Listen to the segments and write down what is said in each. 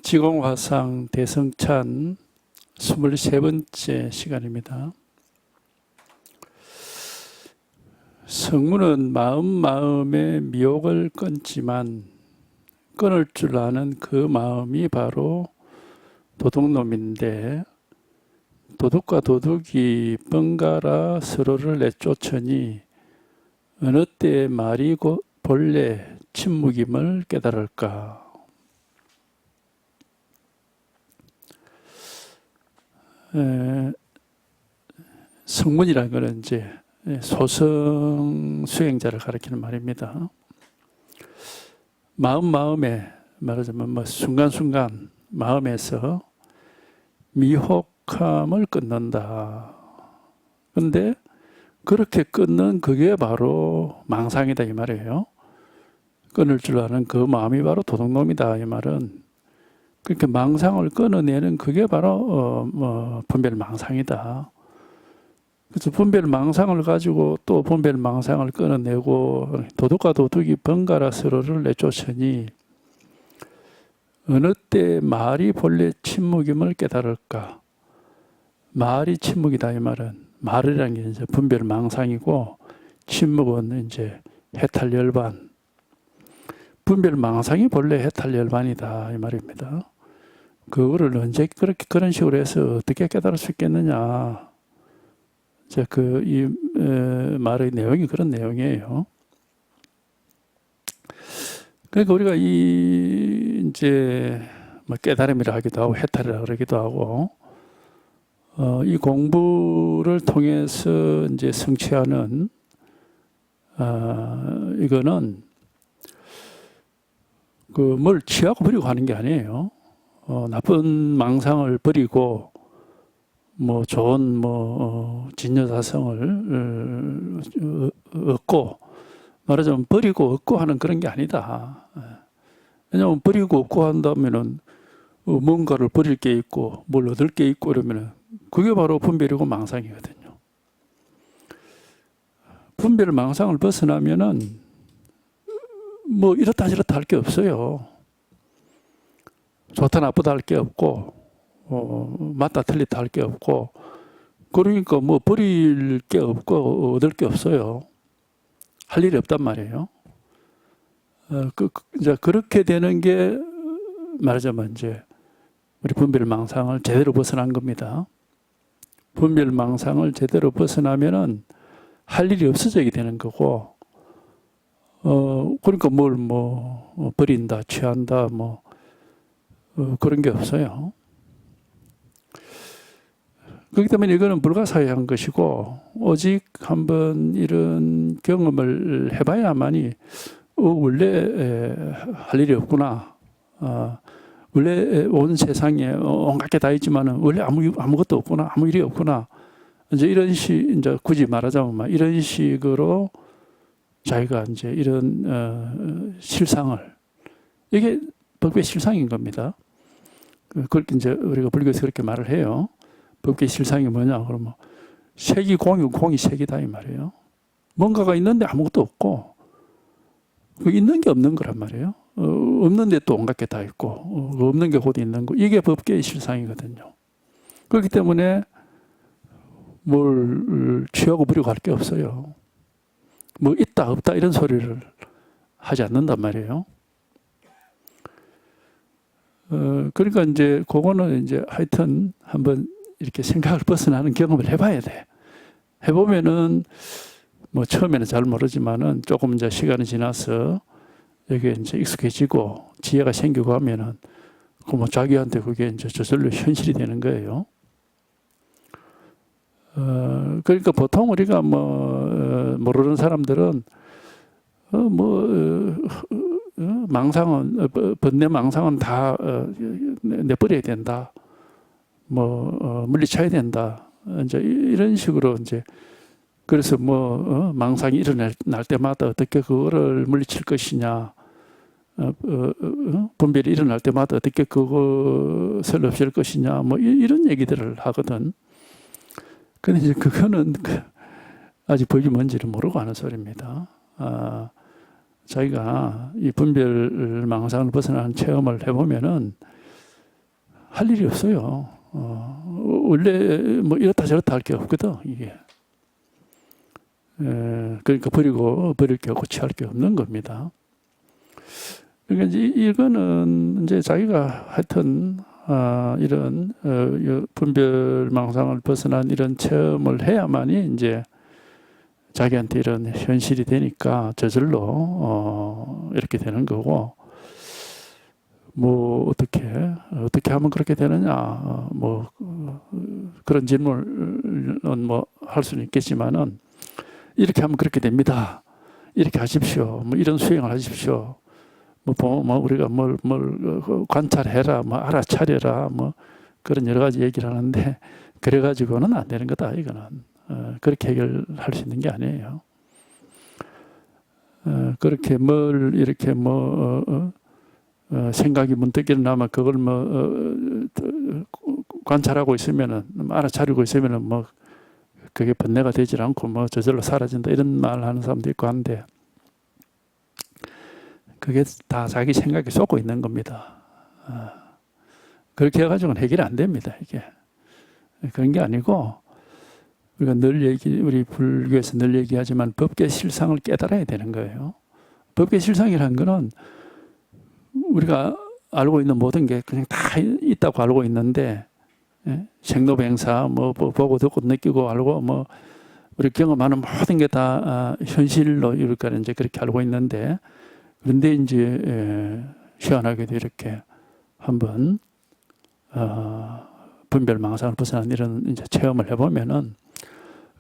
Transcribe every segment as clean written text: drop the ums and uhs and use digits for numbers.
지공화상 대성찬 23번째 시간입니다. 성문은 마음에 미혹을 끊지만 끊을 줄 아는 그 마음이 바로 도둑놈인데, 도둑과 도둑이 번갈아 서로를 내쫓으니 어느 때 말이 곧 본래 침묵임을 깨달을까. 성문이라는 것은 이제 소성 수행자를 가리키는 말입니다. 마음에 말하자면 순간순간 마음에서 미혹함을 끊는다. 근데 그렇게 끊는 그게 바로 망상이다 이 말이에요. 끊을 줄 아는 그 마음이 바로 도둑놈이다 이 말은, 그렇게 망상을 끊어내는 그게 바로 분별망상이다. 그래서 분별망상을 가지고 또 분별망상을 끊어내고 도둑과 도둑이 번갈아 서로를 내쫓으니 어느 때 말이 본래 침묵임을 깨달을까. 말이 침묵이다 이 말은, 말이라는 게 이제 분별망상이고 침묵은 이제 해탈열반. 분별망상이 본래 해탈열반이다 이 말입니다. 그거를 언제 그런 식으로 해서 어떻게 깨달을 수 있겠느냐. 이제 이 말의 내용이 그런 내용이에요. 그러니까 우리가 이제 깨달음이라 하기도 하고 해탈이라 그러기도 하고, 이 공부를 통해서 이제 성취하는 이거는 뭘 취하고 버리고 하는 게 아니에요. 나쁜 망상을 버리고 좋은 진여사성을 얻고, 말하자면 버리고 얻고 하는 그런 게 아니다. 왜냐하면 버리고 얻고 한다면은 뭔가를 버릴 게 있고 뭘 얻을 게 있고 이러면은 그게 바로 분별이고 망상이거든요. 분별 망상을 벗어나면은 이렇다 저렇다 할 게 없어요. 좋다 나쁘다 할 게 없고, 맞다 틀리다 할 게 없고, 그러니까 버릴 게 없고 얻을 게 없어요. 할 일이 없단 말이에요. 이제 그렇게 되는 게 말하자면 이제 우리 분별망상을 제대로 벗어난 겁니다. 분별망상을 제대로 벗어나면은 할 일이 없어지게 되는 거고, 그러니까 뭘 버린다, 취한다, 그런 게 없어요. 그렇기 때문에 이거는 불가사의한 것이고, 오직 한번 이런 경험을 해봐야만이 원래 할 일이 없구나. 원래 온 세상에 온갖 게 다 있지만은 원래 아무것도 없구나, 아무 일이 없구나. 이제 이제 굳이 말하자면 이런 식으로 자기가 이제 이런 실상을, 이게 법의 실상인 겁니다. 그렇게 이제 우리가 불교에서 그렇게 말을 해요. 법의 실상이 뭐냐 그러면 색이 공이고 공이 색이다 이 말이에요. 뭔가가 있는데 아무것도 없고, 있는 게 없는 거란 말이에요. 없는데 또 온갖 게 다 있고, 없는 게 곧 있는 거. 이게 법계의 실상이거든요. 그렇기 때문에 뭘 취하고 버리고 할 게 없어요. 있다 없다 이런 소리를 하지 않는단 말이에요. 그러니까 이제 그거는 이제 하여튼 한번 이렇게 생각을 벗어나는 경험을 해봐야 돼. 해보면은 처음에는 잘 모르지만은 조금 이제 시간이 지나서 여기에 이제 익숙해지고 지혜가 생기고 하면은 자기한테 그게 이제 저절로 현실이 되는 거예요. 그러니까 보통 우리가 모르는 사람들은 번뇌 망상은 다 내버려야 된다. 물리쳐야 된다. 이제 이런 식으로 이제, 그래서 망상이 일어날 때마다 어떻게 그거를 물리칠 것이냐, 분별이 일어날 때마다 어떻게 그것을 없앨 것이냐, 이런 얘기들을 하거든. 근데 이제 그거는 아직 법이 뭔지를 모르고 하는 소리입니다. 자기가 이 분별망상을 벗어나는 체험을 해보면은 할 일이 없어요. 원래 뭐 이렇다 저렇다 할 게 없거든, 이게. 그러니까 버릴 게 없고 취할 게 없는 겁니다. 그러니까 이제 이거는 이제 자기가 하여튼 이런 분별망상을 벗어난 이런 체험을 해야만이 이제 자기한테 이런 현실이 되니까 저절로 이렇게 되는 거고, 뭐 어떻게 하면 그렇게 되느냐, 뭐 그런 질문은 뭐 할 수는 있겠지만은 이렇게 하면 그렇게 됩니다. 이렇게 하십시오. 뭐 이런 수행을 하십시오. 뭐 우리가 뭘 관찰해라, 뭐 알아차려라, 뭐 그런 여러 가지 얘기를 하는데 그래 가지고는 안 되는 거다. 이거는 그렇게 해결할 수 있는 게 아니에요. 그렇게 뭘 이렇게 생각이 문득 일어나면 그걸 관찰하고 있으면은 알아차리고 있으면은 뭐 그게 번뇌가 되질 않고 뭐 저절로 사라진다 이런 말 하는 사람도 있고 한데, 그게 다 자기 생각에 쏟고 있는 겁니다. 그렇게 해가지고는 해결이 안 됩니다. 이게 그런 게 아니고, 우리가 우리 불교에서 늘 얘기하지만 법계 실상을 깨달아야 되는 거예요. 법계 실상이라는 거는 우리가 알고 있는 모든 게 그냥 다 있다고 알고 있는데, 생로병사 뭐 보고 듣고 느끼고 알고 뭐 우리 경험하는 모든 게 다 현실로 이럴까 이제 그렇게 알고 있는데, 그런데 이제 희한하게도 이렇게 한번 분별망상을 벗어난 이런 이제 체험을 해보면은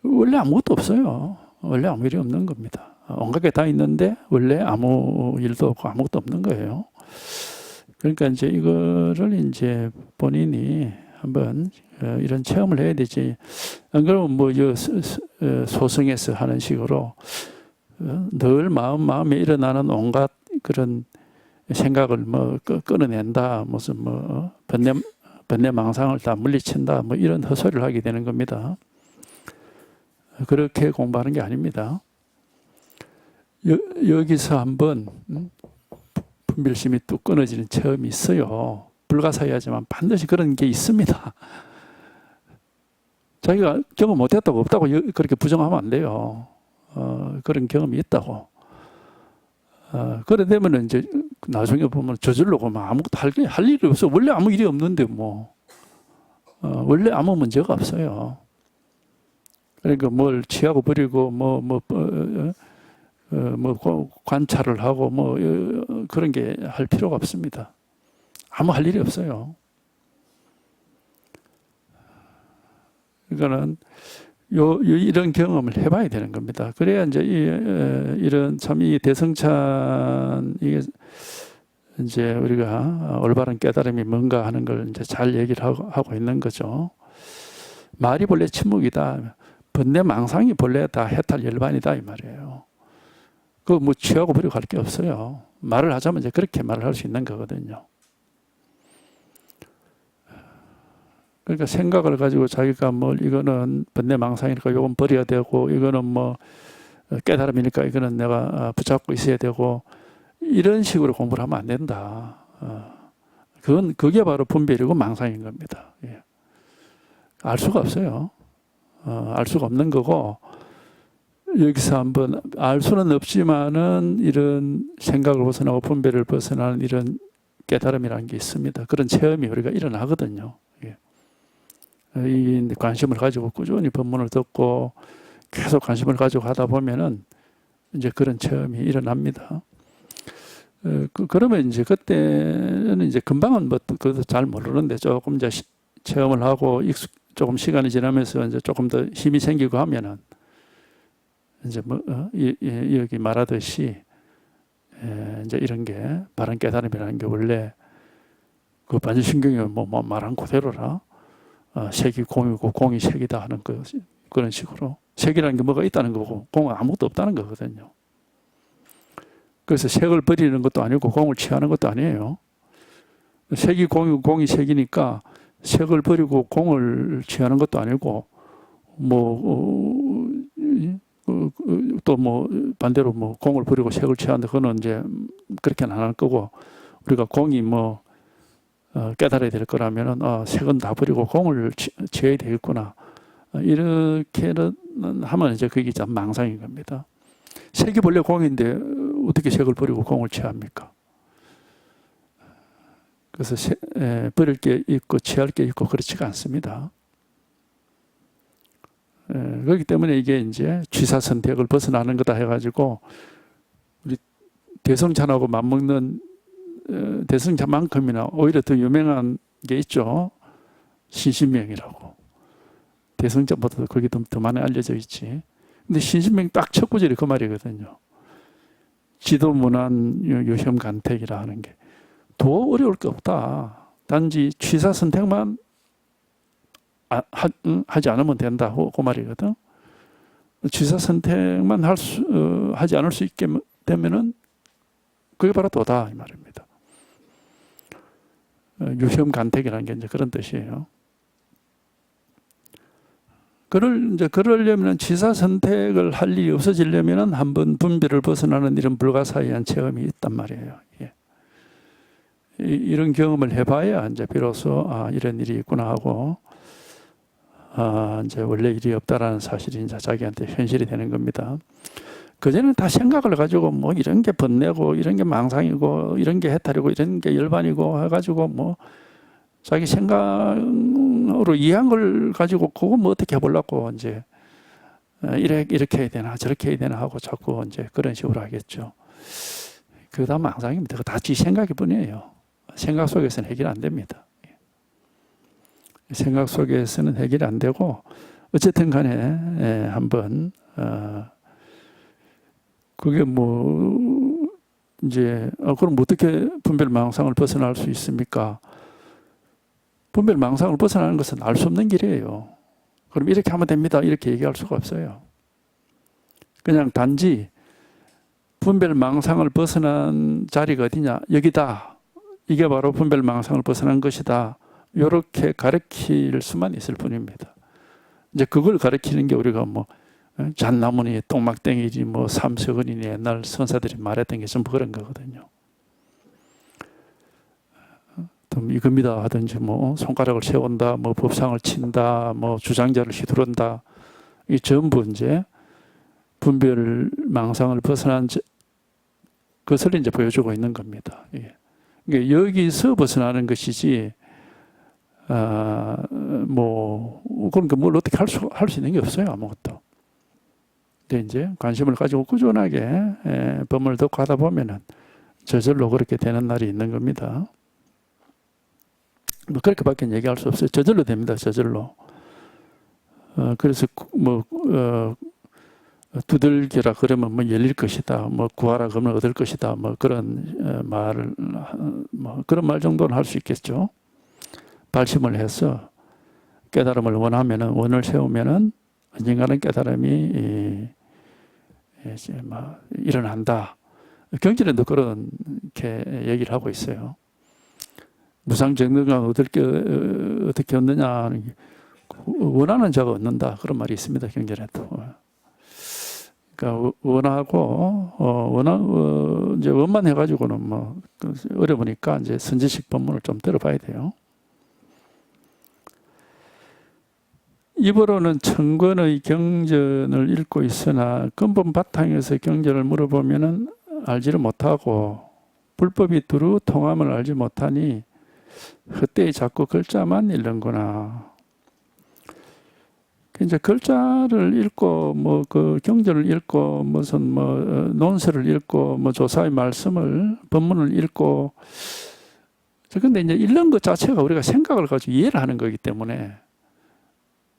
원래 아무것도 없어요. 원래 아무 일이 없는 겁니다. 온갖 게 다 있는데 원래 아무 일도 없고 아무것도 없는 거예요. 그러니까 이제 이거를 이제 본인이 한번 이런 체험을 해야 되지. 안 그러면 뭐 소승에서 하는 식으로 늘 마음에 일어나는 온갖 그런 생각을 뭐 끊어낸다, 무슨 뭐 번뇌망상을 다 물리친다, 뭐 이런 헛소리를 하게 되는 겁니다. 그렇게 공부하는 게 아닙니다. 여기서 한번 분별심이 뚝 끊어지는 체험이 있어요. 불가사의하지만 반드시 그런 게 있습니다. 자기가 경험 못했다고 없다고 그렇게 부정하면 안 돼요. 그런 경험이 있다고. 그래 되면 이제 나중에 보면 저절로 막 아무것도 할 일이 없어. 원래 아무 일이 없는데 뭐. 원래 아무 문제가 없어요. 그러니까 뭘 취하고 버리고 관찰을 하고 그런 게 할 필요가 없습니다. 아무 할 일이 없어요. 그러니까는 이런 경험을 해봐야 되는 겁니다. 그래야 이제 이런 참 이 대성찬 이게 이제 우리가 올바른 깨달음이 뭔가 하는 걸 이제 잘 얘기를 하고 있는 거죠. 말이 본래 침묵이다. 번뇌망상이 본래 다 해탈 열반이다 이 말이에요. 그 뭐 취하고 버리고 할 게 없어요. 말을 하자면 이제 그렇게 말을 할 수 있는 거거든요. 그러니까 생각을 가지고 자기가 이거는 번뇌망상이니까 이건 버려야 되고, 이거는 뭐 깨달음이니까 이거는 내가 붙잡고 있어야 되고, 이런 식으로 공부를 하면 안 된다. 그게 바로 분별이고 망상인 겁니다. 예. 알 수가 없어요. 알 수가 없는 거고, 여기서 한번 알 수는 없지만은 이런 생각을 벗어나고 분별을 벗어나는 이런 깨달음이라는 게 있습니다. 그런 체험이 우리가 일어나거든요. 예. 이 관심을 가지고 꾸준히 법문을 듣고 계속 관심을 가지고 하다 보면은 이제 그런 체험이 일어납니다. 그러면 이제 그때는 이제 금방은 그것도 잘 모르는데 조금 이제 체험을 하고 조금 시간이 지나면서 이제 조금 더 힘이 생기고 하면은 이제 여기 말하듯이 이제 이런 게 바른 깨달음이라는 게 원래 그 반신경이 말한 그대로라. 색이 공이고 공이 색이다 하는 그런 식으로. 색이라는 게 뭐가 있다는 거고 공은 아무것도 없다는 거거든요. 그래서 색을 버리는 것도 아니고 공을 취하는 것도 아니에요. 색이 공이고 공이 색이니까 색을 버리고 공을 취하는 것도 아니고 또 뭐 반대로 뭐 공을 부리고 색을 취한다. 그거는 이제 그렇게는 안 할 거고, 우리가 공이 뭐 깨달아야 될 거라면은 색은 다 버리고 공을 취해야 되겠구나. 이렇게는 하면 이제 그게 참 망상인 겁니다. 색이 본래 공인데 어떻게 색을 버리고 공을 취합니까? 그래서 버릴 게 있고 취할 게 있고 그렇지가 않습니다. 그렇기 때문에 이게 이제 취사 선택을 벗어나는 거다 해가지고 우리 대성찬하고 맞먹는 대성찬만큼이나 오히려 더 유명한 게 있죠. 신신명이라고. 대성찬보다도 그게 더 많이 알려져 있지. 근데 신신명 딱 첫 구절이 그 말이거든요. 지도문안 유혐간택이라 하는 게 더 어려울 게 없다. 단지 취사 선택만 하지 않으면 된다. 그 말이거든. 취사 선택만 하지 않을 수 있게 되면은 그게 바로 도다 이 말입니다. 유혐간택이라는 게 이제 그런 뜻이에요. 그러려면 취사 선택을 할 일이 없어지려면은 한번 분별을 벗어나는 이런 불가사의한 체험이 있단 말이에요. 예. 이런 경험을 해봐야 이제 비로소 이런 일이 있구나 하고 이제 원래 일이 없다라는 사실이 이제 자기한테 현실이 되는 겁니다. 그전에는 다 생각을 가지고 뭐 이런 게 번뇌고 이런 게 망상이고 이런 게 해탈이고 이런 게 열반이고 해가지고 뭐 자기 생각으로 이해한 걸 가지고 그거 뭐 어떻게 해보려고 이제 이렇게 해야 되나 저렇게 해야 되나 하고 자꾸 이제 그런 식으로 하겠죠. 그거 다 망상입니다. 그거 다 지 생각일 뿐이에요. 생각 속에서는 해결 안 됩니다. 생각 속에서는 해결이 안 되고 어쨌든 간에 한번 그게 뭐 이제 그럼 어떻게 분별망상을 벗어날 수 있습니까? 분별망상을 벗어나는 것은 알 수 없는 길이에요. 그럼 이렇게 하면 됩니다. 이렇게 얘기할 수가 없어요. 그냥 단지 분별망상을 벗어난 자리가 어디냐? 여기다. 이게 바로 분별망상을 벗어난 것이다. 이렇게 가르칠 수만 있을 뿐입니다. 이제 그걸 가르치는 게 우리가 뭐 잣나무니 똥막땡이니 뭐 삼석은이니 옛날 선사들이 말했던 게 전부 그런 거거든요. 이겁니다 하든지 뭐 손가락을 세운다, 뭐 법상을 친다, 뭐 주장자를 휘두른다. 이 전부 이제 분별망상을 벗어난 것을 이제 보여주고 있는 겁니다. 그러니까 여기서 벗어나는 것이지. 그러니까 뭘 어떻게 할 수 있는 게 없어요. 아무것도. 근데 이제 관심을 가지고 꾸준하게 법문을 듣고 하다 보면은 저절로 그렇게 되는 날이 있는 겁니다. 뭐 그렇게밖에 얘기할 수 없어요. 저절로 됩니다. 저절로. 그래서 두들겨라 그러면 뭐 열릴 것이다. 뭐 구하라 그러면 얻을 것이다. 뭐 그런 말을 그런 말 정도는 할 수 있겠죠. 발심을 해서 깨달음을 원하면은 원을 세우면은 언젠가는 깨달음이 이제 일어난다. 경전에도 그렇게 얘기를 하고 있어요. 무상정등을 어떻게 얻느냐? 원하는 자가 얻는다. 그런 말이 있습니다. 경전에도. 그러니까 원하고 이제 원만 해가지고는 뭐 어려우니까 이제 선지식 법문을 좀 들어봐야 돼요. 입으로는 천권의 경전을 읽고 있으나 근본 바탕에서 경전을 물어보면은 알지를 못하고 불법이 두루 통함을 알지 못하니 그때 자꾸 글자만 읽는구나. 이제 글자를 읽고 뭐 그 경전을 읽고 무슨 뭐 논설을 읽고 뭐 조사의 말씀을 법문을 읽고 근데 이제 읽는 것 자체가 우리가 생각을 가지고 이해를 하는 거기 때문에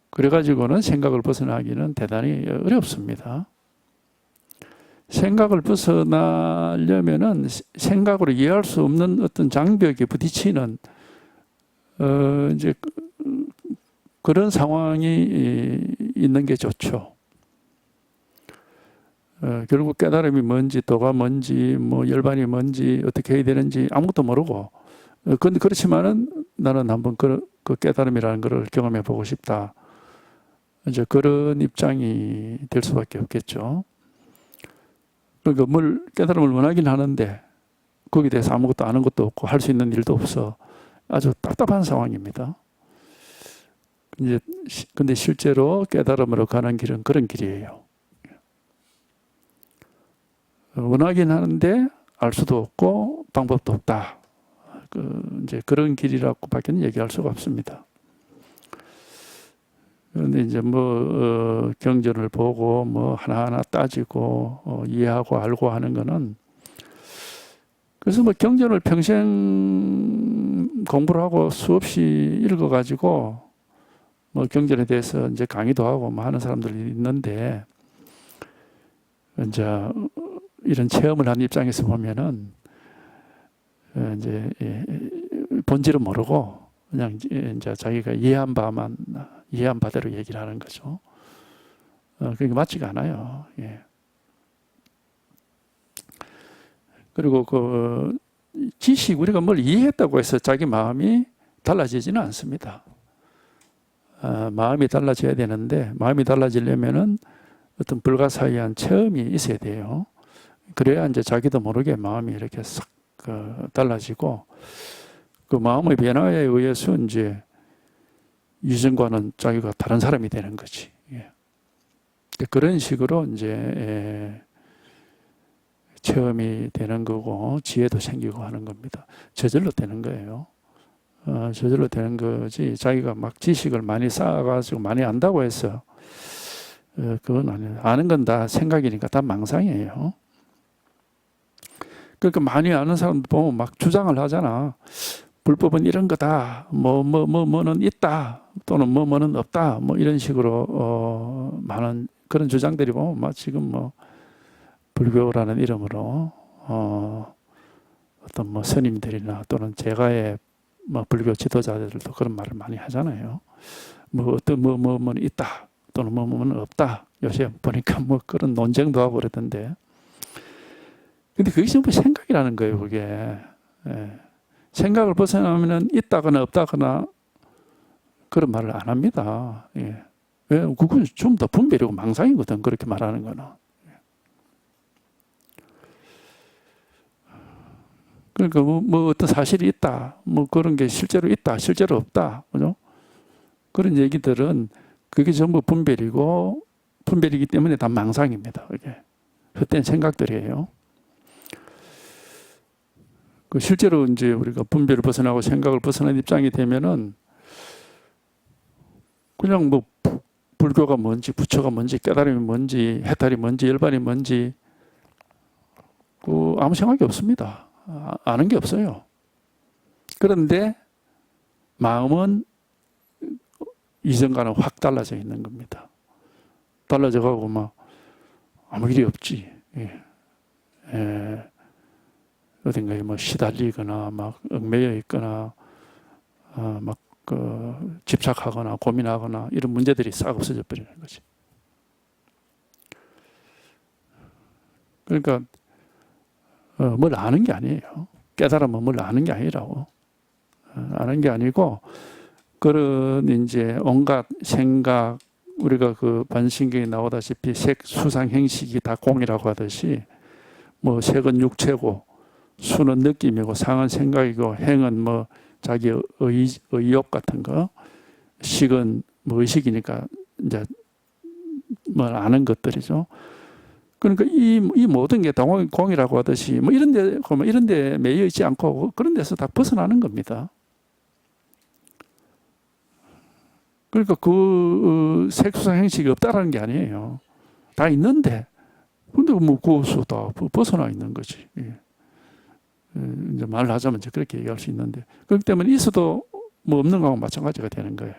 그래가지고는 생각을 벗어나기는 대단히 어렵습니다. 생각을 벗어나려면은 생각으로 이해할 수 없는 어떤 장벽에 부딪히는 이제 그런 상황이 있는 게 좋죠. 결국 깨달음이 뭔지, 도가 뭔지, 뭐 열반이 뭔지, 어떻게 해야 되는지 아무것도 모르고. 그렇지만은 나는 한번 그 깨달음이라는 것을 경험해 보고 싶다. 이제 그런 입장이 될 수밖에 없겠죠. 그러니까 뭘 깨달음을 원하긴 하는데 거기에 대해서 아무것도 아는 것도 없고 할 수 있는 일도 없어. 아주 답답한 상황입니다. 이제 근데 실제로 깨달음으로 가는 길은 그런 길이에요. 원하긴 하는데 알 수도 없고 방법도 없다. 이제 그런 길이라고밖에 얘기할 수가 없습니다. 그런데 이제 경전을 보고 하나하나 따지고 이해하고 알고 하는 거는, 그래서 경전을 평생 공부를 하고 수없이 읽어가지고 경전에 대해서 이제 강의도 하고 하는 사람들이 있는데, 이제 이런 체험을 한 입장에서 보면은 이제 본질은 모르고 그냥 이제 자기가 이해한 바대로 얘기를 하는 거죠. 그게 맞지가 않아요. 예. 그리고 지식, 우리가 뭘 이해했다고 해서 자기 마음이 달라지지는 않습니다. 마음이 달라져야 되는데, 마음이 달라지려면은 어떤 불가사의한 체험이 있어야 돼요. 그래야 이제 자기도 모르게 마음이 이렇게 싹 달라지고, 그 마음의 변화에 의해서 이제 이전과는 자기가 다른 사람이 되는 거지. 예. 그런 식으로 이제 체험이 되는 거고 지혜도 생기고 하는 겁니다. 저절로 되는 거예요. 저절로 되는 거지, 자기가 막 지식을 많이 쌓아가지고 많이 안다고 해서 그건 아니에요. 아는 건 다 생각이니까 다 망상이에요. 그러니까 많이 아는 사람들 보면 막 주장을 하잖아. 불법은 이런 거다. 뭐는 있다. 또는 뭐는 없다. 이런 식으로 많은 그런 주장들이 보면 지금 불교라는 이름으로 어떤 스님들이나 또는 제가의 불교 지도자들도 그런 말을 많이 하잖아요. 어떤 뭐는 있다. 또는 뭐는 없다. 요새 보니까 그런 논쟁도 하고 그러던데. 근데 그게 전부 생각이라는 거예요, 그게. 예. 생각을 벗어나면은 있다거나 없다거나 그런 말을 안 합니다. 예. 왜? 그건 좀 더 분별이고 망상이거든, 그렇게 말하는 거는. 그러니까 어떤 사실이 있다, 그런 게 실제로 있다, 실제로 없다, 그죠? 그런 얘기들은 그게 전부 분별이고, 분별이기 때문에 다 망상입니다. 그게 헛된 생각들이에요. 실제로 이제 우리가 분별을 벗어나고 생각을 벗어난 입장이 되면은 그냥 불교가 뭔지, 부처가 뭔지, 깨달음이 뭔지, 해탈이 뭔지, 열반이 뭔지 아무 생각이 없습니다. 아는 게 없어요. 그런데 마음은 이전과는 확 달라져 있는 겁니다. 달라져 가고 아무 일이 없지. 예. 어딘가에 시달리거나 얽매여 있거나 집착하거나 고민하거나 이런 문제들이 싹 없어져 버리는 거지. 그러니까 뭘 아는 게 아니에요. 깨달으면 뭘 아는 게 아니라고. 아는 게 아니고, 그런 이제 온갖 생각, 우리가 반신경에 나오다시피 색, 수상, 행식이 다 공이라고 하듯이 색은 육체고, 수는 느낌이고, 상은 생각이고, 행은 자기 의욕 같은 거, 식은 의식이니까 이제 아는 것들이죠. 그러니까 이 모든 게 다 공이라고 하듯이 이런 데 매여 있지 않고 그런 데서 다 벗어나는 겁니다. 그러니까 색수상 행식이 없다라는 게 아니에요. 다 있는데, 근데 그것도 다 벗어나 있는 거지. 이제 말을 하자면 이제 그렇게 얘기할 수 있는데, 그렇기 때문에 있어도 없는 거하고 마찬가지가 되는 거예요.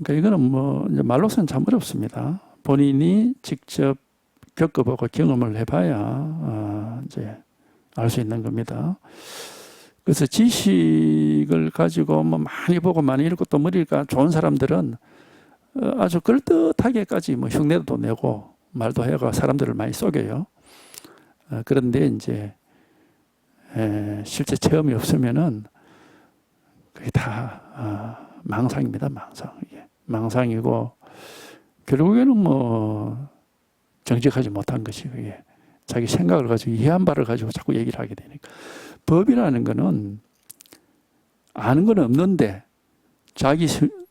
그러니까 이거는 이제 말로서는 참 어렵습니다. 본인이 직접 겪어보고 경험을 해봐야 이제 알 수 있는 겁니다. 그래서 지식을 가지고 많이 보고 많이 읽고 또 머리가 좋은 사람들은 아주 그럴듯하게까지 흉내도 내고 말도 해가 사람들을 많이 속여요. 그런데 이제 실제 체험이 없으면은 그게 다 망상입니다. 망상. 이게 망상이고 결국에는 뭐 정직하지 못한 것이 그게 자기 생각을 가지고 이해한 바를 가지고 자꾸 얘기를 하게 되니까 법이라는 거는 아는 건 없는데 자기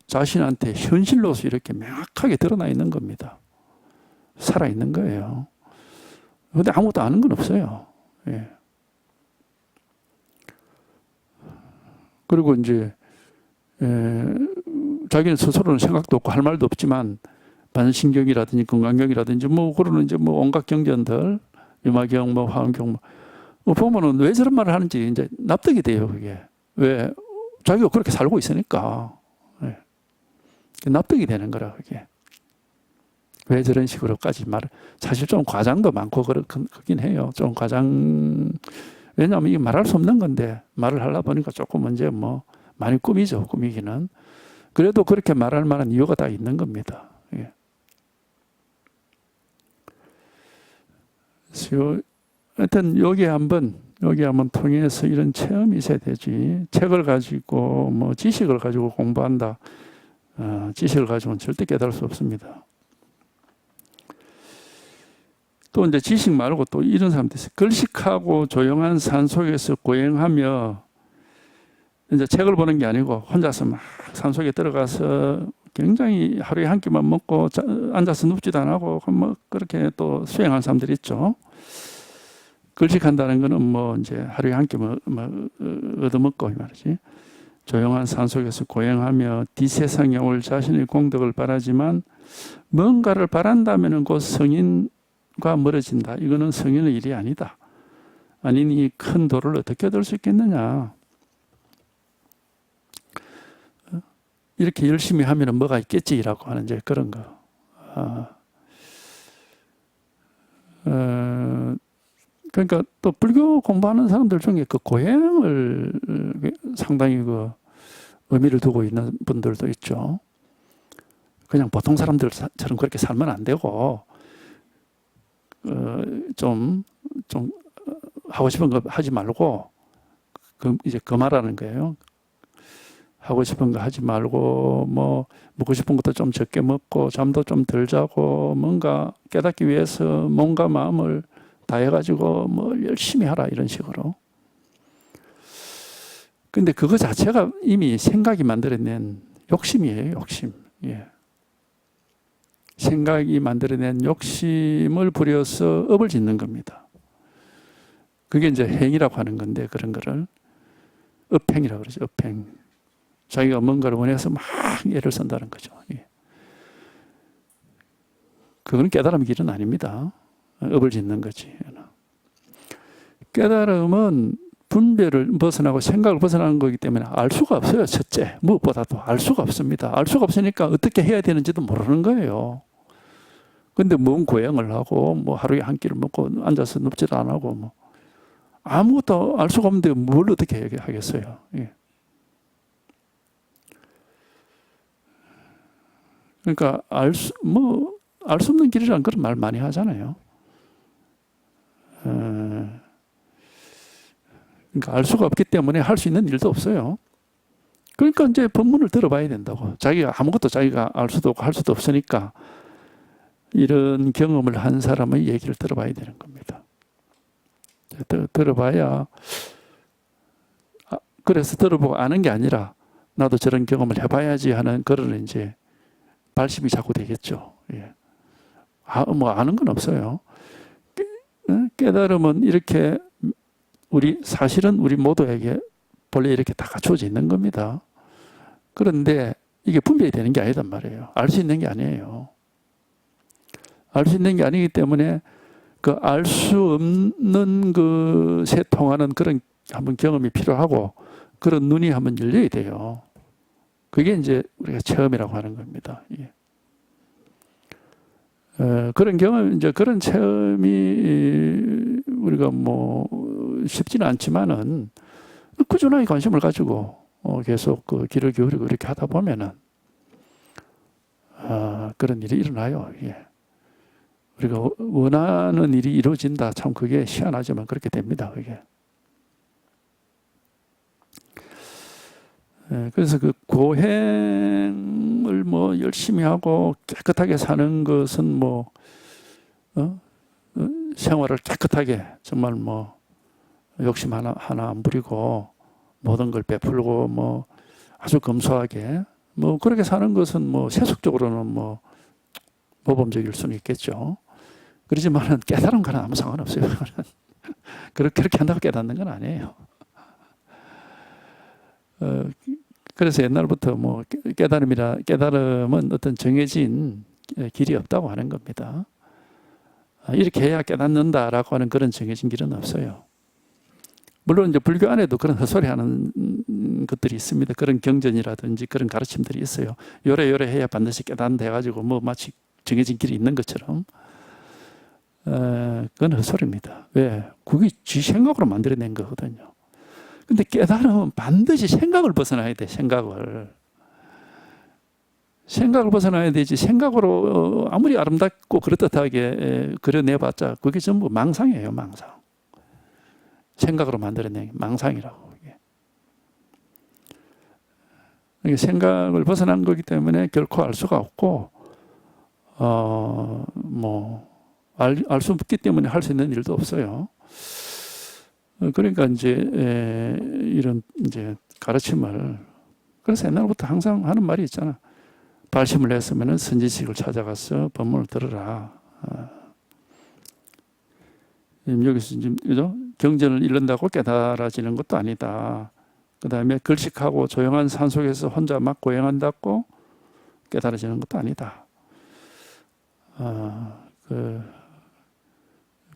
자신한테 현실로서 이렇게 명확하게 드러나 있는 겁니다. 살아 있는 거예요. 그런데 아무것도 아는 건 없어요. 예. 그리고 이제 자기는 스스로는 생각도 없고 할 말도 없지만 반신경이라든지 건강경이라든지 뭐 그러는 이제 뭐 온갖 경전들 유마경 뭐 화엄경 뭐 보면은 왜 저런 말을 하는지 이제 납득이 돼요. 그게 왜 자기가 그렇게 살고 있으니까 예. 납득이 되는 거라 그게 왜 저런 식으로까지 말 사실 좀 과장도 많고 그렇긴 해요. 좀 과장 왜냐하면 이게 말할 수 없는 건데 말을 하려 보니까 조금 이제 뭐 많이 꾸미죠. 꾸미기는 그래도 그렇게 말할 만한 이유가 다 있는 겁니다. 예. 하여튼 여기에 한번 통해서 이런 체험이 있어야 되지. 책을 가지고 뭐 지식을 가지고 공부한다. 지식을 가지고는 절대 깨달을 수 없습니다. 또 이제 지식 말고 또 이런 사람도 있어요. 걸식하고 조용한 산속에서 고행하며 이제 책을 보는 게 아니고 혼자서 막 산속에 들어가서 굉장히 하루에 한 끼만 먹고 앉아서 눕지도 안 하고 뭐 그렇게 또 수행하는 사람들이 있죠. 걸식한다는 거는 뭐 이제 하루에 한 끼 뭐 얻어먹고 이 말이지. 조용한 산속에서 고행하며 뒷세상에 올 자신의 공덕을 바라지만 뭔가를 바란다면 곧 성인과 멀어진다. 이거는 성인의 일이 아니다. 아니니 이 큰 도를 어떻게 얻을 수 있겠느냐. 이렇게 열심히 하면 뭐가 있겠지라고 하는 이제 그런 거. 그러니까 또 불교 공부하는 사람들 중에 그 고행을 상당히 그 의미를 두고 있는 분들도 있죠. 그냥 보통 사람들처럼 그렇게 살면 안 되고 좀 하고 싶은 거 하지 말고 이제 그 말하는 거예요. 하고 싶은 거 하지 말고 뭐 먹고 싶은 것도 좀 적게 먹고 잠도 좀 덜 자고 뭔가 깨닫기 위해서 몸과 마음을 다해가지고 뭐 열심히 하라 이런 식으로. 근데 그거 자체가 이미 생각이 만들어낸 욕심이에요. 욕심. 예. 생각이 만들어낸 욕심을 부려서 업을 짓는 겁니다. 그게 이제 행이라고 하는 건데 그런 거를 업행이라고 그러죠. 업행. 자기가 뭔가를 원해서 막 애를 쓴다는 거죠. 예. 그건 깨달음의 길은 아닙니다. 업을 짓는 거지. 깨달음은 분별을 벗어나고 생각을 벗어나는 거기 때문에 알 수가 없어요. 첫째, 무엇보다도 알 수가 없습니다. 알 수가 없으니까 어떻게 해야 되는지도 모르는 거예요. 근데 뭔 고행을 하고 뭐 하루에 한 끼를 먹고 앉아서 눕지도 안 하고 뭐 아무것도 알 수가 없는데 뭘 어떻게 하겠어요. 예. 그러니까 알 수 없는 길이라는 그런 말 많이 하잖아요. 그러니까 알 수가 없기 때문에 할 수 있는 일도 없어요. 그러니까 이제 법문을 들어봐야 된다고. 자기가 아무것도 자기가 알 수도 없고 할 수도 없으니까 이런 경험을 한 사람의 얘기를 들어봐야 되는 겁니다. 들어봐야 그래서 들어보고 아는 게 아니라 나도 저런 경험을 해봐야지 하는 그런 이제 발심이 자꾸 되겠죠. 예. 뭐 아는 건 없어요. 깨달음은 이렇게 사실은 우리 모두에게 본래 이렇게 다 갖춰져 있는 겁니다. 그런데 이게 분별이 되는 게 아니단 말이에요. 알 수 있는 게 아니에요. 알 수 있는 게 아니기 때문에 그 알 수 없는 것에 통하는 그런 한번 경험이 필요하고 그런 눈이 한번 열려야 돼요. 그게 이제 우리가 체험이라고 하는 겁니다. 예. 그런 경험, 이제 그런 체험이 우리가 뭐 쉽지는 않지만은 꾸준하게 관심을 가지고 계속 그 길을 기울이고 이렇게 하다 보면은 그런 일이 일어나요. 예. 우리가 원하는 일이 이루어진다. 참 그게 희한하지만 그렇게 됩니다. 그게. 그래서 그 고행을 뭐 열심히 하고 깨끗하게 사는 것은 뭐 생활을 깨끗하게 정말 뭐 욕심 하나 안 부리고 모든 걸 베풀고 뭐 아주 검소하게 뭐 그렇게 사는 것은 뭐 세속적으로는 뭐 모범적일 수는 있겠죠. 그렇지만은 깨달음과는 아무 상관없어요. 그렇게 한다고 깨닫는 건 아니에요. 그래서 옛날부터 뭐 깨달음은 어떤 정해진 길이 없다고 하는 겁니다. 이렇게 해야 깨닫는다라고 하는 그런 정해진 길은 없어요. 물론 이제 불교 안에도 그런 헛소리하는 것들이 있습니다. 그런 경전이라든지 그런 가르침들이 있어요. 요래 해야 반드시 깨닫는다 해가지고 뭐 마치 정해진 길이 있는 것처럼. 그건 헛소리입니다. 왜? 그게 지 생각으로 만들어낸 거거든요. 근데 깨달음은 반드시 생각을 벗어나야 돼. 생각을 벗어나야 되지. 생각으로 아무리 아름답고 그럴듯하게 그려내봤자 그게 전부 망상이에요. 망상. 생각으로 만들어낸 망상이라고. 이게 생각을 벗어난 거기 때문에 결코 알 수가 없고 알 수 없기 때문에 할 수 있는 일도 없어요. 그러니까 이제 이런 이제 가르침을, 그래서 옛날부터 항상 하는 말이 있잖아. 발심을 했으면은 선지식을 찾아가서 법문을 들으라. 여기서 지금 그죠? 경전을 잃는다고 깨달아지는 것도 아니다. 그 다음에 글식하고 조용한 산속에서 혼자 막 고행한다고 깨달아지는 것도 아니다.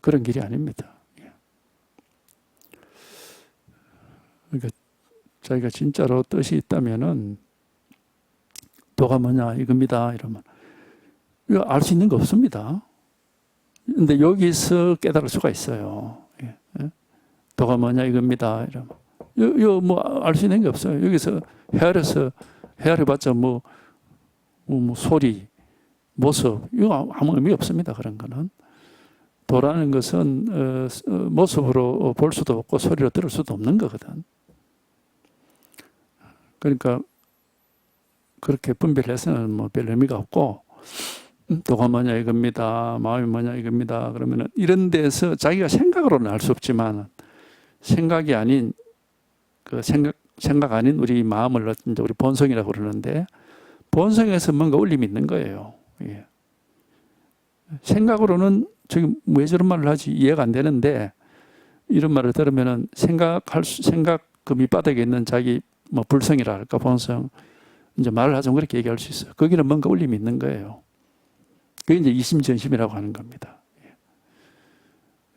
그런 길이 아닙니다. 그러니까 자기가 진짜로 뜻이 있다면은 도가 뭐냐 이겁니다. 이러면 이거 알 수 있는 거 없습니다. 근데 여기서 깨달을 수가 있어요. 도가 뭐냐 이겁니다. 이러면 이거 뭐 알 수 있는 게 없어요. 여기서 헤아려봤자 뭐 소리, 모습 이거 아무 의미 없습니다. 그런 거는. 도라는 것은 모습으로 볼 수도 없고 소리로 들을 수도 없는 거거든. 그러니까 그렇게 분별해서는 뭐 별 의미가 없고, 도가 뭐냐 이겁니다. 마음이 뭐냐 이겁니다. 그러면은 이런 데서 자기가 생각으로는 알 수 없지만 생각이 아닌 그 생각 아닌 우리 마음을 이제 우리 본성이라고 그러는데 본성에서 뭔가 울림이 있는 거예요. 예. 생각으로는 저기 왜 저런 말을 하지 이해가 안 되는데 이런 말을 들으면은 생각 그 밑바닥에 있는 자기 뭐 불성이라 할까 본성 이제 말을 하자면 그렇게 얘기할 수 있어요. 거기는 뭔가 울림이 있는 거예요. 그게 이제 이심전심이라고 하는 겁니다.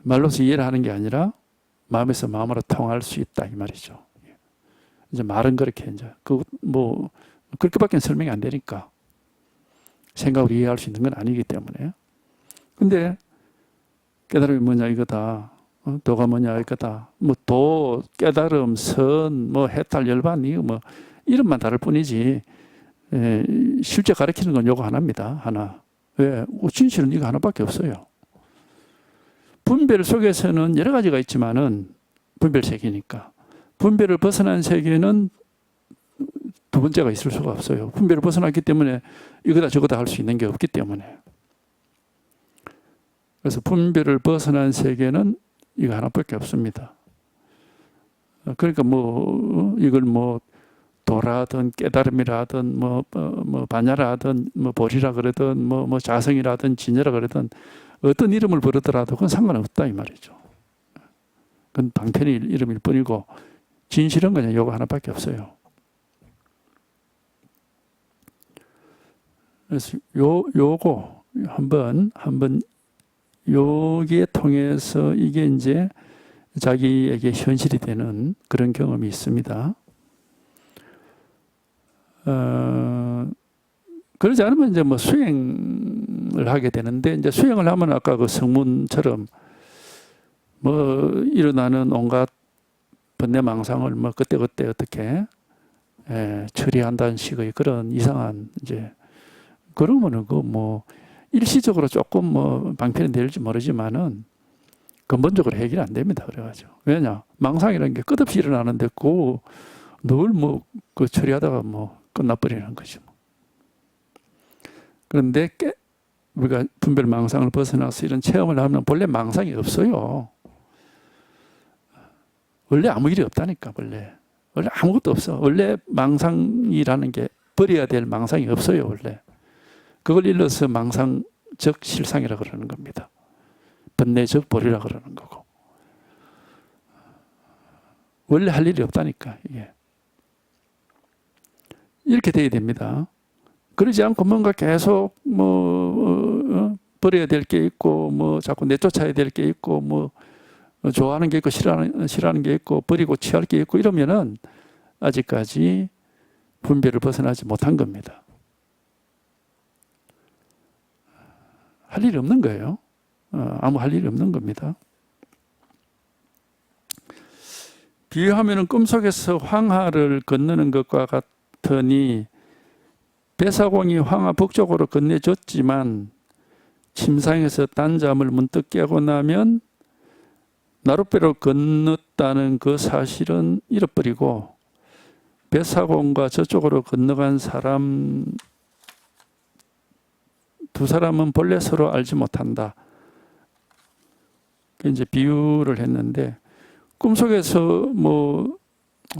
말로서 이해를 하는 게 아니라 마음에서 마음으로 통할 수 있다 이 말이죠. 이제 말은 그렇게 이제 뭐 그렇게밖에 설명이 안 되니까 생각으로 이해할 수 있는 건 아니기 때문에. 근데 깨달음이 뭐냐 이거다. 도가 뭐냐 이거다. 뭐 도, 깨달음, 선, 뭐 해탈, 열반 이거 뭐 이름만 다를 뿐이지 실제 가르치는 건 요거 하나입니다. 하나. 왜? 진실은 이거 하나밖에 없어요. 분별 속에서는 여러 가지가 있지만은 분별 세계니까 분별을 벗어난 세계는 두 번째가 있을 수가 없어요. 분별을 벗어났기 때문에 이거다 저거다 할 수 있는 게 없기 때문에. 그래서 분별을 벗어난 세계는 이거 하나밖에 없습니다. 그러니까 뭐 이걸 뭐 도라든 깨달음이라든 뭐 반야라든 뭐 보리라 그러든 뭐 자성이라든 진여라 그러든 어떤 이름을 부르더라도 그건 상관없다 이 말이죠. 그건 방편의 이름일 뿐이고 진실은 그냥 요거 하나밖에 없어요. 그래서 요거 한번 여기에 통해서 이게 이제 자기에게 현실이 되는 그런 경험이 있습니다. 그러지 않으면 이제 뭐 수행을 하게 되는데 이제 수행을 하면 아까 그 성문처럼 뭐 일어나는 온갖 번뇌망상을 뭐 그때 어떻게 처리한다는 식의 그런 이상한 이제 그러면은 그 뭐 일시적으로 조금 뭐 방편이 될지 모르지만은 근본적으로 해결이 안 됩니다. 그래가지고 왜냐 망상이라는 게 끝없이 일어나는데 그 늘 뭐 그 처리하다가 뭐 끝나버리는 거죠. 그런데 우리가 분별 망상을 벗어나서 이런 체험을 하면 본래 망상이 없어요. 원래 아무 일이 없다니까. 원래 아무것도 없어. 원래 망상이라는 게 버려야 될 망상이 없어요. 원래 그걸 일러서 망상적 실상이라고 그러는 겁니다. 번뇌적 보리라고 그러는 거고. 원래 할 일이 없다니까. 이게 이렇게 돼야 됩니다. 그러지 않고 뭔가 계속 버려야 될 게 있고 뭐 자꾸 내쫓아야 될 게 있고 뭐 좋아하는 게 있고 싫어하는 게 있고 버리고 취할 게 있고 이러면은 아직까지 분별을 벗어나지 못한 겁니다. 할 일이 없는 거예요. 아무 할 일이 없는 겁니다. 비유하면은 꿈속에서 황하를 건너는 것과 같으니 배사공이 황하 북쪽으로 건네줬지만 침상에서 딴잠을 문득 깨고 나면 나룻배로 건넜다는 그 사실은 잃어버리고 배사공과 저쪽으로 건너간 사람 두 사람은 본래 서로 알지 못한다. 이제 비유를 했는데 꿈속에서 뭐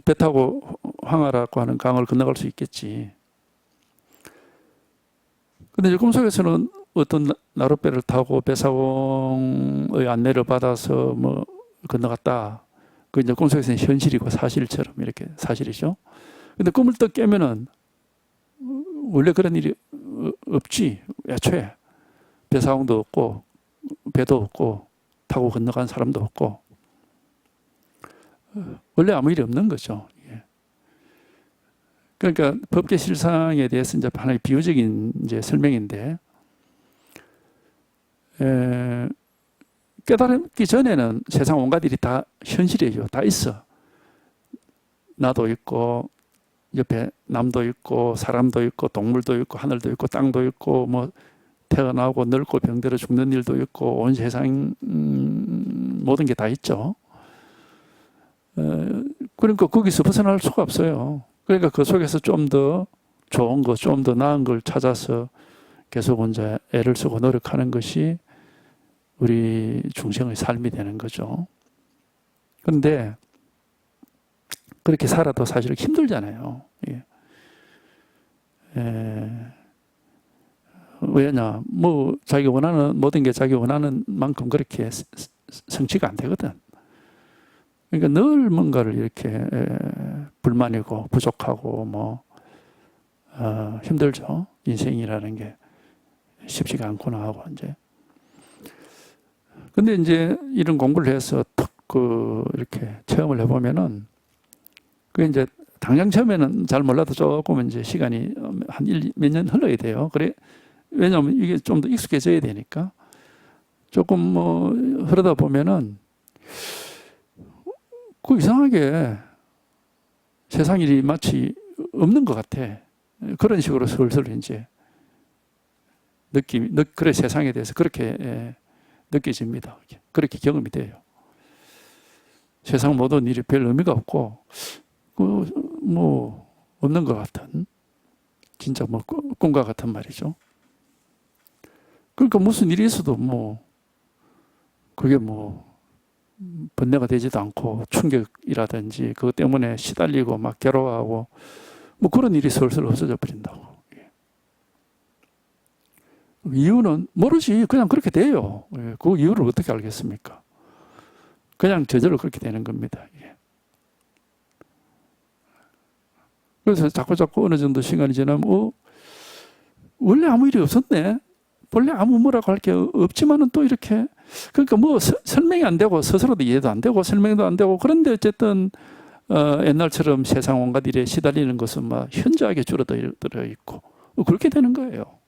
배 타고 황하라고 하는 강을 건너갈 수 있겠지. 근데 이제 꿈속에서는 어떤 나룻배를 타고 배사공의 안내를 받아서 뭐 건너갔다. 그 이제 꿈속에서는 현실이고 사실처럼 이렇게 사실이죠. 근데 꿈을 떡 깨면은 원래 그런 일이 없지. 애초에 배사공도 없고 배도 없고 타고 건너간 사람도 없고 원래 아무 일이 없는 거죠. 그러니까 법계 실상에 대해서 이제 하나의 비유적인 이제 설명인데 깨달기 전에는 세상 온갖 일이 다 현실이에요. 다 있어. 나도 있고 옆에 남도 있고 사람도 있고 동물도 있고 하늘도 있고 땅도 있고 뭐 태어나고 늙고 병들어 죽는 일도 있고 온 세상 모든 게 다 있죠. 그러니까 거기서 벗어날 수가 없어요. 그러니까 그 속에서 좀 더 좋은 거, 좀 더 나은 걸 찾아서 계속 이제 애를 쓰고 노력하는 것이 우리 중생의 삶이 되는 거죠. 그런데 그렇게 살아도 사실은 힘들잖아요. 왜냐? 뭐 자기 원하는 모든 게 자기 원하는 만큼 그렇게 성취가 안 되거든. 그러니까 늘 뭔가를 이렇게 불만이고 부족하고 뭐 힘들죠. 인생이라는 게 쉽지가 않구나 하고 이제. 근데 이제 이런 공부를 해서 탁 이렇게 체험을 해보면은 그게 이제 당장 처음에는 잘 몰라도 조금 이제 시간이 한 몇 년 흘러야 돼요. 그래 왜냐하면 이게 좀 더 익숙해져야 되니까 조금 뭐 흐르다 보면은 그 이상하게 세상 일이 마치 없는 것 같아. 그런 식으로 슬슬 이제 그래 세상에 대해서 그렇게 느껴집니다. 그렇게 경험이 돼요. 세상 모든 일이 별 의미가 없고, 뭐, 없는 것 같은, 진짜 뭐, 꿈과 같은 말이죠. 그러니까 무슨 일이 있어도 뭐, 그게 뭐, 번뇌가 되지도 않고, 충격이라든지, 그것 때문에 시달리고 막 괴로워하고, 뭐 그런 일이 슬슬 없어져 버린다고. 이유는 모르지. 그냥 그렇게 돼요. 그 이유를 어떻게 알겠습니까? 그냥 저절로 그렇게 되는 겁니다. 그래서 자꾸 어느 정도 시간이 지나면 원래 아무 일이 없었네. 원래 아무 뭐라고 할 게 없지만은 또 이렇게 그러니까 뭐 설명이 안 되고 스스로도 이해도 안 되고 설명도 안 되고 그런데 어쨌든 옛날처럼 세상 온갖 일에 시달리는 것은 막 현저하게 줄어들어 있고 그렇게 되는 거예요.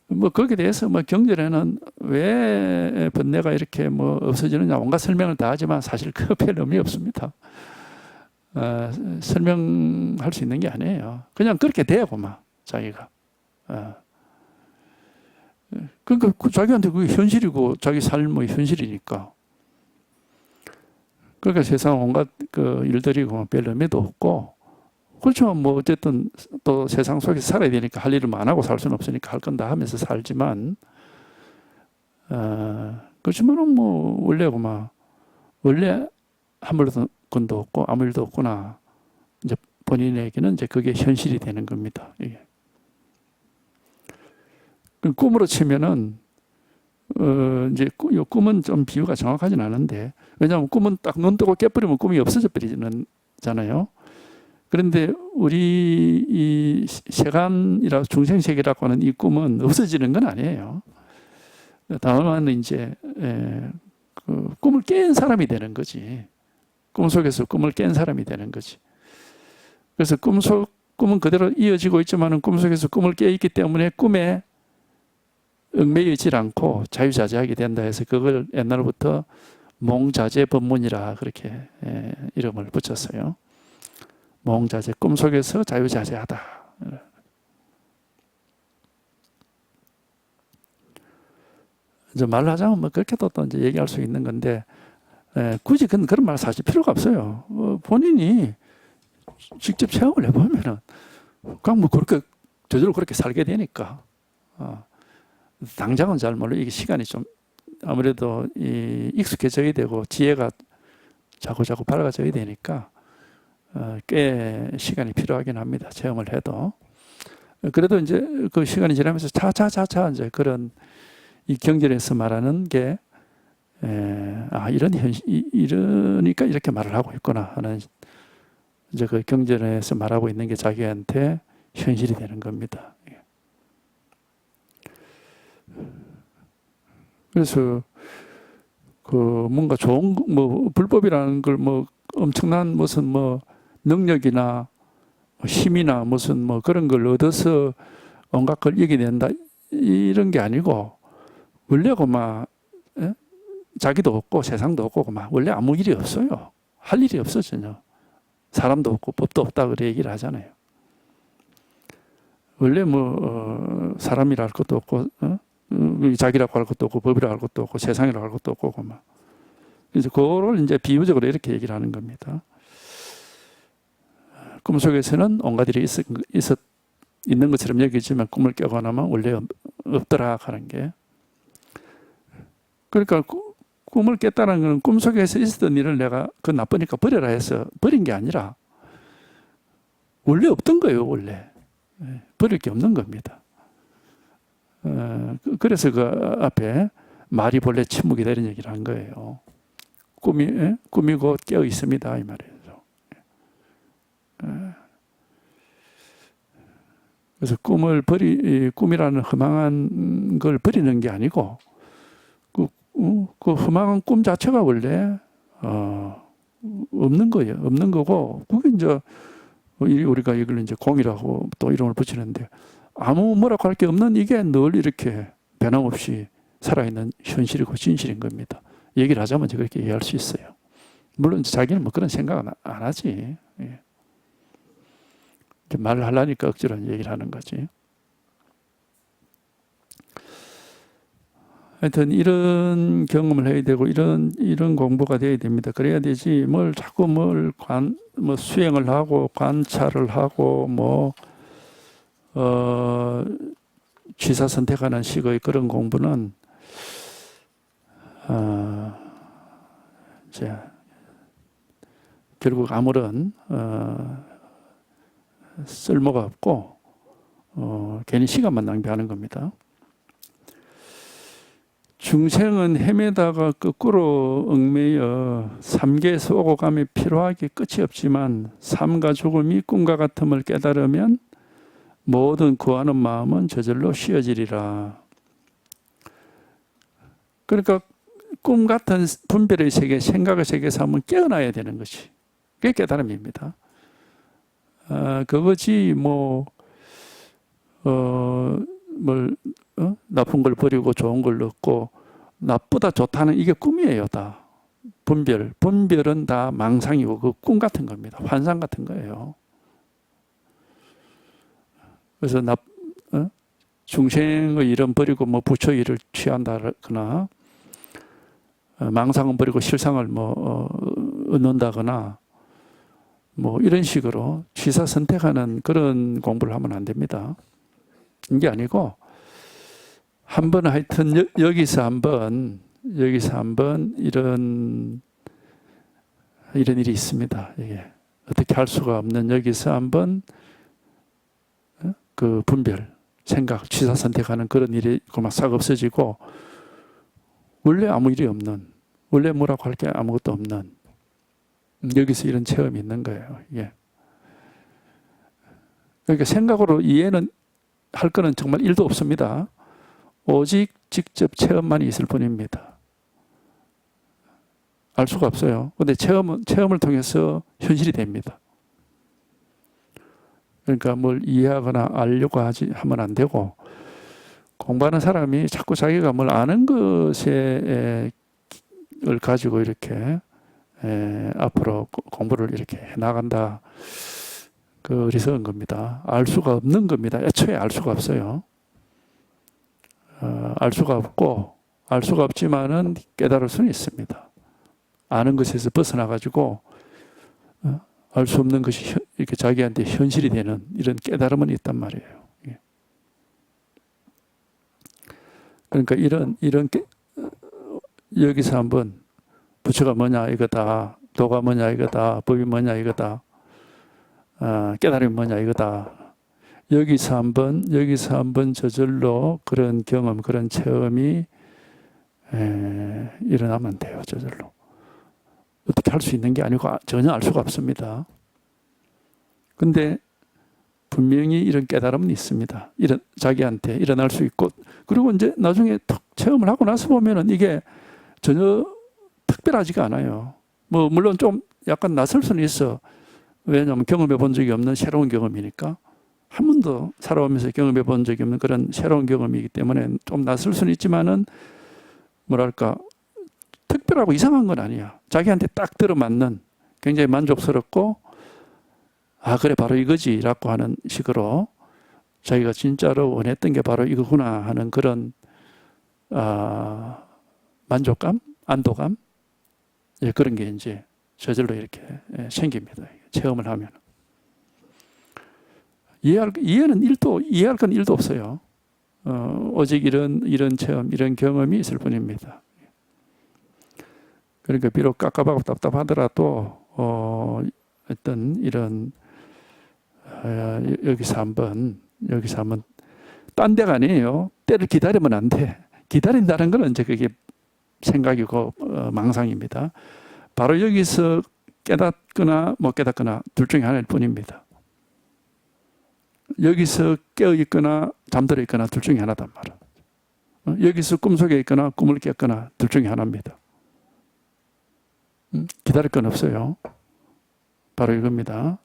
뭐 거기에 대해서 뭐 경전에는 왜 번뇌가 이렇게 뭐 없어지느냐 온갖 설명을 다 하지만 사실 그 별 의미 없습니다. 설명할 수 있는 게 아니에요. 그냥 그렇게 되고만 자기가. 그러니까 자기한테 그게 현실이고 자기 삶의 현실이니까. 그러니까 세상 온갖 그 일들이 별 의미도 없고, 그렇지만 뭐 어쨌든 또 세상 속에서 살아야 되니까 할 일을 안 하고 살 수는 없으니까 할 건 다 하면서 살지만, 그렇지만은 뭐 원래 한 물건도 없고 아무 일도 없구나. 이제 본인에게는 이제 그게 현실이 되는 겁니다. 이게. 꿈으로 치면은 이제 이 꿈은 좀 비유가 정확하진 않은데, 왜냐하면 꿈은 딱 눈 뜨고 깨버리면 꿈이 없어져 버리잖아요. 그런데 우리 이 세간이라 중생세계라고 하는 이 꿈은 없어지는 건 아니에요. 다만 이제 그 꿈을 깬 사람이 되는 거지. 꿈속에서 꿈을 깬 사람이 되는 거지. 그래서 꿈은 그대로 이어지고 있지만은 꿈속에서 꿈을 깨 있기 때문에 꿈에 얽매이질 않고 자유자재하게 된다 해서 그걸 옛날부터 몽자재법문이라 그렇게 이름을 붙였어요. 몽자재, 꿈속에서 자유자재하다. 이제 말로 하자면 뭐 그렇게도 또 이제 얘기할 수 있는 건데, 굳이 그런 말 사실 필요가 없어요. 본인이 직접 체험을 해보면은 그냥 뭐 그렇게 저절로 그렇게 살게 되니까. 당장은 잘 몰라요. 이게 시간이 좀 아무래도 익숙해져야 되고 지혜가 자꾸자꾸 밝아져야 되니까 꽤 시간이 필요하긴 합니다. 체험을 해도. 그래도 이제 그 시간이 지나면서 차차차차 이제 그런 이 경전에서 말하는 게 이러니까 이렇게 말을 하고 있구나 하는 이제 그 경전에서 말하고 있는 게 자기한테 현실이 되는 겁니다. 그래서 그 뭔가 좋은 뭐 불법이라는 걸 뭐 엄청난 무슨 뭐 능력이나 힘이나 무슨 뭐 그런 걸 얻어서 온갖 걸 이겨낸다 이런 게 아니고, 원래 그만 자기도 없고 세상도 없고 그만 원래 아무 일이 없어요. 할 일이 없어 전혀. 사람도 없고 법도 없다 그래 얘기를 하잖아요. 원래 뭐 사람이라 할 것도 없고 자기라고 할 것도 없고 법이라고 할 것도 없고 세상이라고 할 것도 없고 그만. 그래서 그거를 이제 비유적으로 이렇게 얘기를 하는 겁니다. 꿈속에서는 온갖 일이 있는 것처럼 여기지만 꿈을 깨고 나면 원래 없더라 하는 게. 그러니까 꿈을 깼다는 것은 꿈속에서 있었던 일을 내가 그 나쁘니까 버려라 해서 버린 게 아니라 원래 없던 거예요. 원래 버릴 게 없는 겁니다. 그래서 그 앞에 말이 본래 침묵이다 이런 얘기를 한 거예요. 꿈이 곧 깨어 있습니다 이 말이에요. 그래서 꿈이라는 허망한 걸 버리는 게 아니고 그 허망한 꿈 자체가 원래 없는 거예요. 없는 거고, 그게 이제 우리가 이걸 이제 공이라고 또 이름을 붙이는데, 아무 뭐라고 할 게 없는 이게 늘 이렇게 변함없이 살아있는 현실이고 진실인 겁니다. 얘기를 하자면 그렇게 이해할 수 있어요. 물론 자기는 뭐 그런 생각은 안 하지. 예. 말을 하려니까 억지로 얘기를 하는 거지. 하여튼 이런 경험을 해야 되고 이런 공부가 돼야 됩니다. 그래야 되지 자꾸 수행을 하고 관찰을 하고 취사 선택하는 식의 그런 공부는 이제 결국 아무런 쓸모가 없고 괜히 시간만 낭비하는 겁니다. 중생은 헤매다가 거꾸로 얽매여 삼계에서 오고 가며 피로하기 끝이 없지만 삶과 죽음이 꿈과 같음을 깨달으면 모든 구하는 마음은 저절로 쉬어지리라. 그러니까 꿈 같은 분별의 세계, 생각의 세계에서 한번 깨어나야 되는 것이 그게 깨달음입니다. 그것이 나쁜 걸 버리고 좋은 걸 얻고 나쁘다 좋다는 이게 꿈이에요. 다 분별은 다 망상이고 그 꿈 같은 겁니다. 환상 같은 거예요. 그래서 중생의 일은 버리고 부처의 일을 취한다거나 망상은 버리고 실상을 얻는다거나 뭐 이런 식으로 취사 선택하는 그런 공부를 하면 안 됩니다. 이게 아니고 한번 하여튼 여기서 한번 이런 일이 있습니다. 이게 어떻게 할 수가 없는 여기서 한번 그 분별, 생각, 취사 선택하는 그런 일이 막 싹 없어지고 원래 아무 일이 없는, 원래 뭐라고 할 게 아무것도 없는 여기서 이런 체험이 있는 거예요. 이게. 그러니까 생각으로 이해는 할 거는 정말 일도 없습니다. 오직 직접 체험만이 있을 뿐입니다. 알 수가 없어요. 근데 체험을 통해서 현실이 됩니다. 그러니까 뭘 이해하거나 알려고 하면 안 되고, 공부하는 사람이 자꾸 자기가 뭘 아는 것을 가지고 이렇게 앞으로 공부를 이렇게 해 나간다. 그 어리석은 겁니다. 알 수가 없는 겁니다. 애초에 알 수가 없어요. 알 수가 없고, 알 수가 없지만은 깨달을 수는 있습니다. 아는 것에서 벗어나가지고, 알 수 없는 것이 이렇게 자기한테 현실이 되는 이런 깨달음은 있단 말이에요. 그러니까 여기서 한번 부처가 뭐냐 이거다, 도가 뭐냐 이거다, 법이 뭐냐 이거다, 깨달음이 뭐냐 이거다. 여기서 한번 저절로 그런 경험, 그런 체험이 일어나면 돼요. 저절로. 어떻게 할 수 있는 게 아니고 전혀 알 수가 없습니다. 근데 분명히 이런 깨달음은 있습니다. 자기한테 일어날 수 있고, 그리고 이제 나중에 탁 체험을 하고 나서 보면은 이게 전혀 특별하지가 않아요. 뭐 물론 좀 약간 낯설 수는 있어. 왜냐하면 경험해 본 적이 없는 새로운 경험이니까. 한 번도 살아오면서 경험해 본 적이 없는 그런 새로운 경험이기 때문에 좀 낯설 수는 있지만은 뭐랄까 특별하고 이상한 건 아니야. 자기한테 딱 들어맞는, 굉장히 만족스럽고, 아 그래 바로 이거지 라고 하는 식으로 자기가 진짜로 원했던 게 바로 이거구나 하는 그런 만족감, 안도감, 그런 게 이제 저절로 이렇게 생깁니다. 체험을 하면. 이해할 건 1도 없어요. 오직 이런 체험, 이런 경험이 있을 뿐입니다. 그러니까 비록 깝깝하고 답답하더라도 어떤 이런 여기서 한번 딴 데가 아니에요. 때를 기다리면 안 돼. 기다린다는 건 이제 그게 생각이고 망상입니다. 바로 여기서 깨닫거나 못 깨닫거나 둘 중에 하나일 뿐입니다. 여기서 깨어 있거나 잠들어 있거나 둘 중에 하나단 말이에요. 여기서 꿈속에 있거나 꿈을 깼거나 둘 중에 하나입니다. 기다릴 건 없어요. 바로 이겁니다.